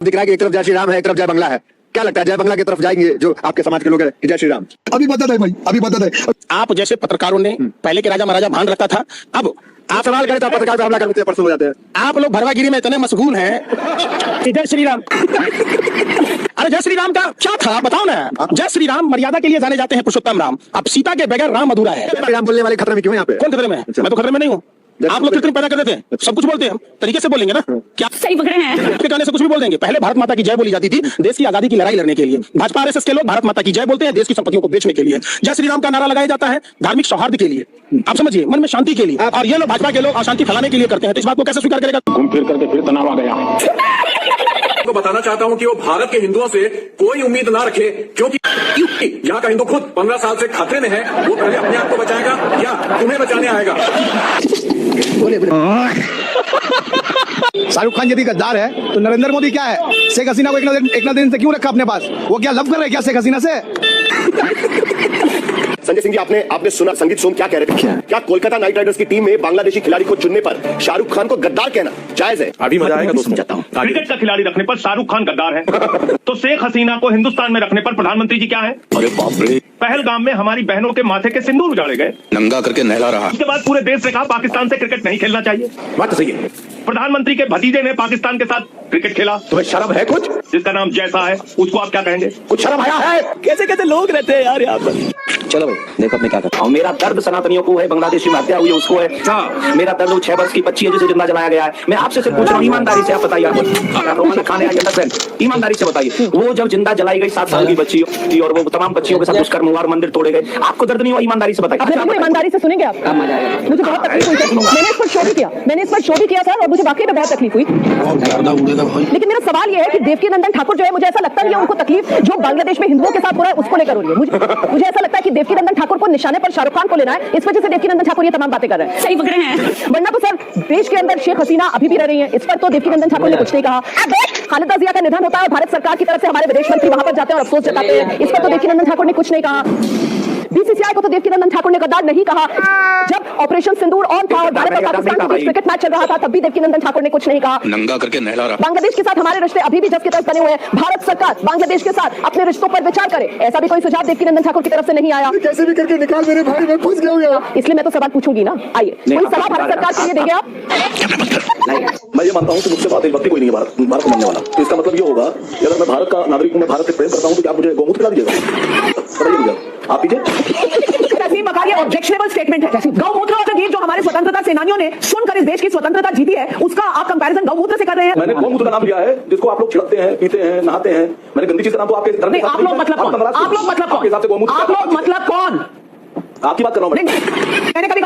दिख रहा है कि एक तरफ जय श्री राम है, एक तरफ जय बंगला है। क्या लगता है जय बंगला की तरफ जाएंगे जो आपके समाज के लोग हैं कि जय श्री राम? अभी बता है भाई, अभी बता है। आप जैसे पत्रकारों ने पहले के राजा महाराजा भान रखा था, अब आप सवाल करें तो आप पत्रकार पे हमला करते हैं, परसों हो जाते हैं। आप लोग भरवागिरी में इतने मशगूल हैं कि जय श्री राम। अरे जय श्री राम का क्या था बताओ ना। जय श्री राम मर्यादा के लिए जाने जाते हैं पुरुषोत्तम राम। अब सीता के बगैर राम अधूरा है। श्री राम बोलने वाले खतरे में क्यों है यहाँ पे? कौन खतरे में है? मैं तो खतरे में नहीं हूँ। आप लोग कितने पैदा कर देते हैं, सब कुछ बोलते हैं, तरीके से बोलेंगे ना। क्या सही पकड़े हैं? आपके कहने से कुछ भी बोल देंगे। पहले भारत माता की जय बोली जाती थी देश की आजादी की लड़ाई लड़ने के लिए। भाजपा आरएसएस के लोग भारत माता की जय बोलते हैं देश की संपत्तियों को बेचने के लिए। जय श्री राम का नारा लगाया जाता है धार्मिक सौहार्द के लिए, आप समझिए, मन में शांति के लिए। और ये लोग भाजपा के लोग अशांति फैलाने के लिए करते हैं। तो इस बात को कैसे स्वीकार करेगा? घूम फिर करके फिर तनाव आ गया। तो बताना चाहता हूं कि वो भारत के हिंदुओं से कोई उम्मीद ना रखे, क्योंकि यहाँ का हिंदू खुद 15 साल से खतरे में है। वो पहले अपने आप को बचाएगा या तुम्हें बचाने आएगा। शाहरुख खान यदि गद्दार है तो नरेंद्र मोदी क्या है? शेख हसीना को एक ना दिन से क्यों रखा अपने पास? वो क्या लव कर रहे हैं क्या शेख हसीना से? संजय सिंह जी, आपने सुना संगीत सोम क्या कह रहे थे? क्या कोलकाता नाइट राइडर्स की टीम में बांग्लादेशी खिलाड़ी को चुनने पर शाहरुख खान को गद्दार कहना जायज है? अभी मजा आएगा, दोस्त समझाता हूँ। क्रिकेट का खिलाड़ी रखने पर शाहरुख खान गद्दार है तो शेख हसीना को हिंदुस्तान में रखने पर प्रधानमंत्री जी क्या है? अरे बाप रे, पहलगाम में हमारी बहनों के माथे के सिंदूर उजाड़े गए, नंगा करके नहला रहा। उसके बाद पूरे देश ने कहा पाकिस्तान से क्रिकेट नहीं खेलना चाहिए। बात तो सही है। प्रधानमंत्री के भतीजे ने पाकिस्तान के साथ क्रिकेट खेला। तुम्हें शर्म है कुछ? जिसका नाम जैसा है उसको आप क्या कहेंगे? कुछ शर्म आया है? कैसे कैसे लोग रहते हैं यार यहाँ पर। चलो भाई देखो अब मैं क्या करता हूँ। मेरा दर्द सनातनियों को है, बांग्लादेशी में हत्या हुई है उसको है। मेरा दर्द वो 6 वर्ष की बच्ची है जिसे जिंदा जलाया गया है। मैं आपसे सिर्फ पूछ रहा हूँ, ईमानदारी से आप बताइए। आप खाने ईमानदारी से बताइए, वो जब जिंदा जलाई गई 7 साल की बच्ची थी और वो तमाम बच्चियों के साथ दुष्कर्म हुआ और मंदिर तोड़े गए, आपको दर्द नहीं हुआ? ईमानदारी से बताइए। ईमानदारी से सुनेंगे आप? मुझे बहुत तकलीफ हुई। मैंने इस पर शो भी किया, था और मुझे वाकई में बहुत तकलीफ हुई। लेकिन मेरा सवाल ये है कि देवकीनंदन ठाकुर जो है, मुझे ऐसा लगता नहीं है उनको तकलीफ जो बांग्लादेश में हिंदुओं के साथ हो रहा है उसको लेकर हो रही है। मुझे ऐसा लगता है कि देवकीनंदन ठाकुर को निशाने पर शाहरुख खान को लेना है, इस वजह से देवकीनंदन ठाकुर ये तमाम बातें कर रहे हैं। सही पकड़े हैं? वरना तो सर देश के अंदर शेख हसीना अभी भी रह रही है, इस पर तो देवकीनंदन ठाकुर ने कुछ नहीं कहा। खालिदा जिया का निधन होता है, भारत सरकार की तरफ से हमारे विदेश मंत्री वहां पर जाते हैं और अफसोस जताते हैं, इस पर तो देवकीनंदन ठाकुर ने कुछ नहीं कहा। बीसीसीआई को तो देवकीनंदन ठाकुर ने गद्दार नहीं कहा। जब ऑपरेशन सिंदूर ऑन था और भारत और पाकिस्तान के बीच क्रिकेट मैच चल रहा था तब भी देवकीनंदन ठाकुर ने कुछ नहीं कहा। नंगा करके नहला रहा। बांग्लादेश के साथ हमारे रिश्ते अभी भी जस की तरफ बने हुए हैं। भारत सरकार बांग्लादेश के साथ अपने रिश्तों पर विचार करे, ऐसा भी कोई सुझाव देवकीनंदन ठाकुर की तरफ से नहीं आया। कैसे भी करके निकाल मेरे भाई, मैं फंस गया। इसलिए मैं तो सवाल पूछूंगी ना। आइए, कोई सलाह भारत सरकार के लिए देंगे आप? मैं ये मानता हूँ कि मुझसे बात एक कोई नहीं है भारत को मानने वाला। तो इसका मतलब ये होगा कि अगर मैं भारत का नागरिक हूँ, मैं भारत से प्रेम करता हूँ, तो क्या आप मुझे गौमूत्र खिला दीजिएगा? आप पीजिए। ऑब्जेक्शनेबल स्टेटमेंट है। गौमूत्र और ये जो हमारे स्वतंत्रता सेनानियों ने सुनकर इस देश की स्वतंत्रता जीती है, उसका आप कंपैरिजन गौमूत्र से कर रहे हैं। मैंने गौमूत्र का नाम लिया है जिसको आप लोग छिड़कते हैं, पीते हैं, नहाते हैं। मैंने गंदी चीज का नाम तो आपके नहीं, आप लोग मतलब कौन? आप लोग मतलब कौन? आप लोग मतलब कौन? आपकी बात कर रहा हूँ। मैंने कभी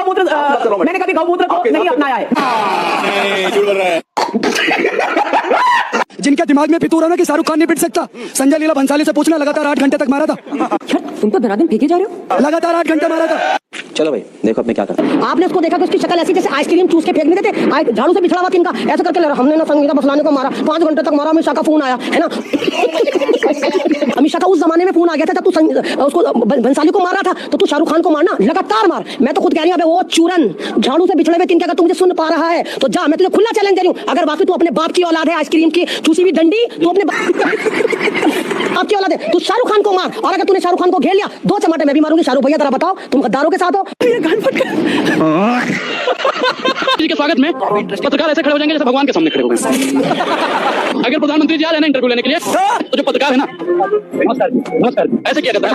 गौमूत्र को नहीं अपनाया है। जिनके दिमाग में फितूर है ना कि शाहरुख खान नहीं पिट सकता, संजय लीला भंसाली से पूछना। लगातार 8 घंटे तक मारा था। तुम तो धराधम फेंके जा रहे हो। लगातार 8 घंटे मारा था। चलो भाई देखो अब मैं क्या करता हूँ। आपने उसको देखा कि उसकी शक्ल ऐसी जैसे आइसक्रीम चूस के फेंक देते थे, झाड़ू से बिछड़ा हुआ तिनका ऐसा करके लगा। हमने ना संगीता बसलाने को मारा, 5 घंटे तक मारा। अमित शाह का फोन आया है ना। अमित शाह का उस जमाने में फोन आ गया था, तू उसको भंसाली को मार रहा था तो तू शाहरुख खान को मारना, लगातार मार। मैं तो खुद कह रही हूँ वो चूरन झाड़ू से बिछड़े हुए तिनके का तू मुझे सुन पा रहा है तो जा, मैं तुझे खुला चैलेंज दे रही हूँ। अगर वाकई तू अपने बाप की औलाद है, आइसक्रीम की चूसी हुई डंडी, तू अपने बाप की औलाद है, तू शाहरुख खान को मार। और अगर तूने शाहरुख खान को घेर लिया, 2 चमाटे मैं भी मारूंगी। शाहरुख भैया जरा बताओ, तुम गद्दारों के साथ हो? जी के स्वागत में पत्रकार ऐसे खड़े हो जाएंगे जैसे भगवान के सामने खड़े हो गए। अगर प्रधानमंत्री जी आ जाए ना इंटरव्यू लेने के लिए तो जो पत्रकार है ना, नमस्कार ऐसे किया करता है।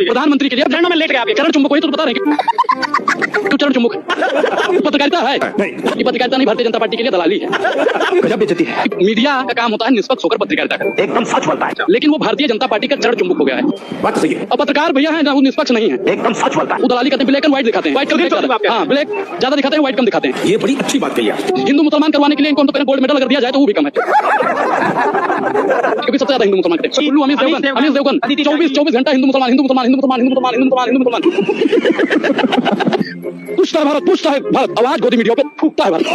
प्रधानमंत्री के लिए झरना में लेट गए आपके चरण चुंबक, वही तो बता रहे हैं क्यों चरण चुंबक पत्रकारिता है? ये पत्रकारिता नहीं, भारतीय जनता पार्टी के लिए दलाली है। गजब बेइज्जती है। मीडिया का काम होता है निष्पक्ष होकर पत्रकारिता करना। एकदम सच बोलता है, लेकिन वो भारतीय जनता पार्टी का चरण चुंबक हो गया है। बात सही है। और पत्रकार भैया है ना, वो निष्पक्ष नहीं है। एकदम सच बोलता है। वो दलाली करते हैं, ब्लैक एंड व्हाइट दिखाते हैं। व्हाइट ब्लैक ज्यादा दिखाते हैं, व्हाइट कम दिखाते हैं। ये बड़ी अच्छी बात कही आप। हिंदू मुसलमान करवाने के लिए इनको गोल्ड मेडल अगर दिया जाए तो वो भी कम है, क्योंकि सबसे ज्यादा हिंदू मुसलमान करते हैं। अमित देवगन 24 घंटा हिंदू मुसलमान पूछता है भारत, पूछता है भारत, आवाज गोदी मीडिया पे थूकता है भारत।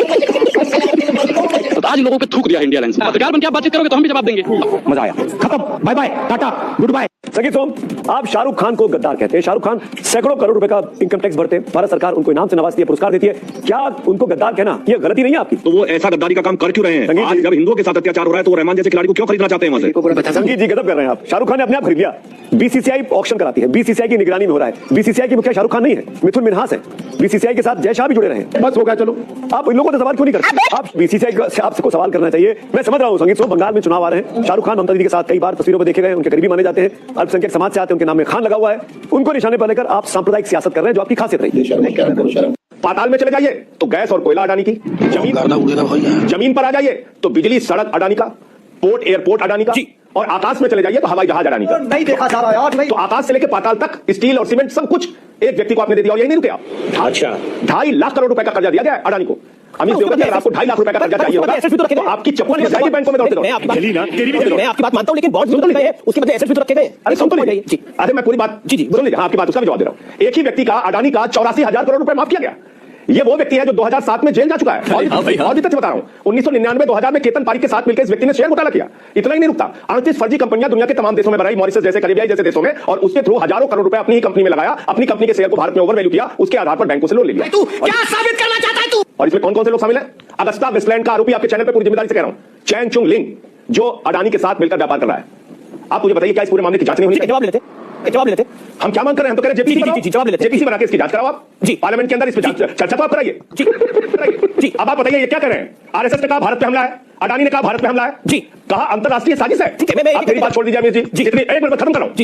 आज लोगों पे थूक दिया इंडिया लाइन से। पत्रकार बन के आप बातचीत करोगे तो हम भी जवाब देंगे। मजा आया। खत्म, bye bye, tata, goodbye. संगीत सोम, आप शाहरुख खान को गद्दार कहते हैं। शाहरुख खान सैकड़ों करोड़ रुपए का इनकम टैक्स भरते हैं, भारत सरकार उनको इनाम से नवाजती है, पुरस्कार देती है। क्या उनको गद्दार कहना ये गलती नहीं है आपकी? तो वो ऐसा गद्दारी का काम कर क्यों रहे हैं? आज जब हिंदुओं के साथ अत्याचार हो रहा है तो वो रहमान जैसे खिलाड़ी को क्यों खरीदना चाहते हैं वहां से? संगीत जी गजब कर रहे हैं आप। शाहरुख खान ने अपने आप खरीद लिया। बीसीसीआई ऑक्शन कराती है, बीसीसीआई की निगरानी में हो रहा है। बीसीसीआई की मुखिया शाहरुख खान नहीं है, मिथुन मिन्हास है। बीसीसीआई के साथ जय शाह भी जुड़े रहे हैं। बस हो गया, चलो। आप इन लोगों से सवाल क्यों नहीं करते? आप बीसीसीआई से आपको सवाल करना चाहिए। मैं समझ रहा हूँ संगीत सोम, बंगाल में चुनाव आ रहे हैं, शाहरुख खान ममता दीदी के साथ कई बार तस्वीरों में देखे गए, उनके करीबी माने जाते हैं, अल्पसंख्यक समाज से आते हैं, उनके नाम में खान लगा हुआ है। उनको निशाने पर लेकर आप सांप्रदायिक सियासत कर रहे हैं, जो आपकी खासियत रही है। पाताल में चले जाइए तो गैस और कोयला अडानी की, जमीन पर आ जाइए तो बिजली सड़क अडानी का, पोर्ट एयरपोर्ट अडानी का, और आकाश में चले जाइए तो हवाई जहाज अडानी का। नहीं देखा जा रहा यार, नहीं। तो आकाश से लेकर पाताल तक स्टील और सीमेंट सब कुछ एक व्यक्ति को आपने दे दिया और यही नहीं रुके आप। अच्छा, 2.5 लाख करोड़ रुपए का कर्जा दिया गया है अडानी को। अमित देवगन अगर आपको 2.5 लाख रुपए का कर्जा चाहिए होगा तो आपकी चप्पल में जाएगी बैंकों में दौड़ते मैं आपकी बात मानता हूं, लेकिन बॉन्ड जरूर रखे गए, उसके बदले एसेट्स भी तो रखे गए। अरे सुन तो लीजिए जी, अरे मैं पूरी बात जी सुन लीजिए। आपकी बात उसका भी जवाब दे रहा हूं। एक ही व्यक्ति का अडानी का 84,000 करोड़ रुपए माफ किया गया। ये वो व्यक्ति है जो 2007 में जेल जा चुका है। और भी तथ्य बता रहा हूं, 1999-2000 में केतन पारिक के साथ मिलकर इस व्यक्ति ने शेयर घोटाला किया। इतना ही नहीं रुकता, 38 फर्जी कंपनियां दुनिया के तमाम देशों में बनाई, मॉरिशस जैसे, कैरेबियाई जैसे देशों में, और उसके थ्रू हजारों करोड़ रुपए अपनी ही कंपनी में लगाया, अपनी कंपनी के शेयर को भारत में ओवर वैल्यू किया, उसके आधार पर बैंकों से लोन ले लिया। तू क्या साबित करना चाहता है तू? और इसमें कौन कौन से लोग शामिल हैं? अगस्ता वेस्टलैंड का आरोपी, आपके चैनल पर पूरी जिम्मेदारी से कह रहा हूं, चैन चुंग लिंग, जो अडानी के साथ मिलकर व्यापार कर रहा है। आप मुझे बताइए, क्या इस पूरे मामले की जांच नहीं होनी चाहिए? जवाब लेते हम क्या मांग कर रहे हैं? हम तो कह रहे हैं जी, जवाब लेते हैं। जेपीसी बना के इसकी जांच कराओ आप जी, पार्लियामेंट के अंदर इस पे चर्चा तो आप कराइए जी। अब आप बताइए, ये क्या कर रहे हैं? आरएसएस ने कहा भारत पे हमला है, अडानी ने कहा भारत पे हमला है जी, कहा अंतरराष्ट्रीय साजिश है। ठीक है, आप मेरी बात छोड़ दीजिए अमीर जी। जितनी एक मिनट खत्म कर रहा हूं,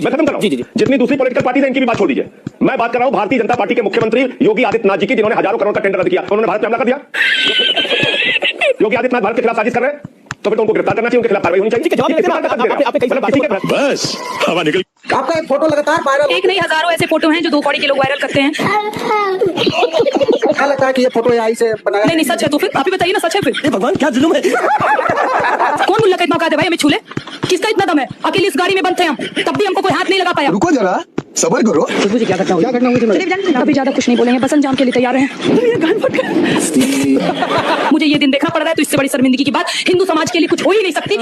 जितनी दूसरी पॉलिटिकल पार्टी है इनकी भी बात छोड़ दीजिए। मैं बात कर रहा हूं भारतीय जनता पार्टी के मुख्यमंत्री योगी आदित्यनाथ जी की, जिन्होंने हजारों करोड़ का टेंडर रद्द किया। उन्होंने भारत पे हमला कर दिया। योगी आदित्यनाथ भारत के खिलाफ साजिश कर रहे हैं, तो फिर तो उनको गिरफ्तार करना चाहिए, उनके खिलाफ कार्रवाई होनी चाहिए। बस हवा निकल। आपका एक फोटो लगातार वायरल, एक नहीं हजारों ऐसे फोटो हैं जो 2 कौड़ी के लोग वायरल करते हैं। क्या लगता है कि ये फोटो AI से बनाया? नहीं सच है, तो फिर आप ही बताइए ना, सच है फिर? भगवान क्या जुल्म है। कौन मुल्ला का इतना औकात है भाई हमें छू ले? किसका इतना दम है? अकेले इस गाड़ी में बंद थे हम, तब भी हमको कोई हाथ नहीं लगा पाया। रुको जरा, सबर करो। मुझे क्या करना होगा? अभी ज्यादा कुछ नहीं बोलेंगे, बस अंजाम के लिए तैयार हैं। मुझे ये दिन देखना पड़ रहा है, तो इससे बड़ी शर्मिंदगी की बात हिंदू समाज के लिए कुछ हो ही नहीं सकती।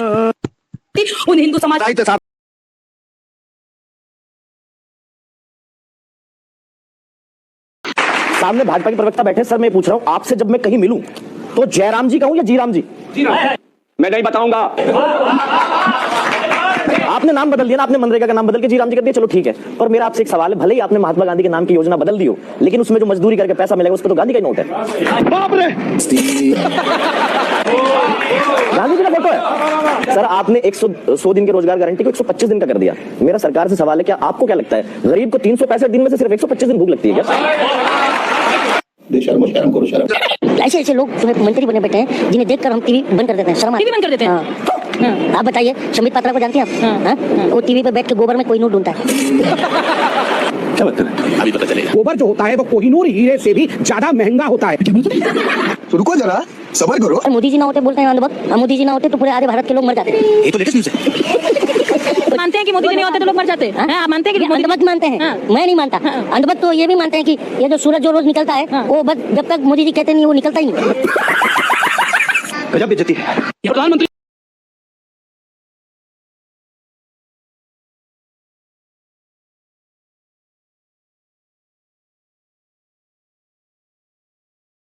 उन हिंदू समाज सामने भाजपा के प्रवक्ता बैठे। सर मैं पूछ रहा हूं आपसे, जब मैं कहीं मिलूं तो जयराम जी कहूं या जीराम जी? मैं नहीं बताऊंगा। आपने नाम बदल दिया ना, आपने मनरेगा का नाम बदल के जीराम जी कर दिया, चलो ठीक है। पर मेरा आपसे एक सवाल है, भले ही आपने महात्मा गांधी के नाम की योजना बदल दी हो, लेकिन उसमें जो मजदूरी करके पैसा मिलेगा उस पर तो गांधी का ही नोट है। बाप रे, गांधी जी का फोटो है। सर आपने 100 दिन के रोजगार गारंटी को 125 दिन का कर दिया। मेरा सरकार से सवाल है, क्या आपको क्या लगता है गरीब को 365 दिन में से सिर्फ 125 दिन भूख लगती है क्या? ऐसे ऐसे लोग तुम्हें मंत्री बने बैठे हैं, जिन्हें देखकर हम टीवी बंद कर देते हैं। शर्म टीवी बंद कर देते हैं। आप बताइए, संबित पात्रा को जानते हैं आप? वो टीवी पे बैठ के गोबर में कोई नोट ढूंढता है। क्या बात कर रहे हैं? अभी पता चलेगा। गोबर जो होता है वो कोहिनूर हीरे से भी ज्यादा महंगा होता है। तो रुको जरा, सबर करो। और मोदी जी ना होते, बोलते हैं अंधभक्त, मोदी जी ना होते तो पूरे आधे भारत के लोग मर जाते। ये तो लेटेस्ट न्यूज़ है। मानते हैं कि मोदी जी नहीं होते तो लोग मर जाते हैं? आप मानते हैं कि अंधभक्त मानते हैं? मैं नहीं मानता। अंधभक्त तो ये भी मानते हैं कि ये जो सूरज जो रोज निकलता है वो बस जब तक मोदी जी कहते नहीं वो निकलता ही नहीं। गजब बेइज्जती है। प्रधानमंत्री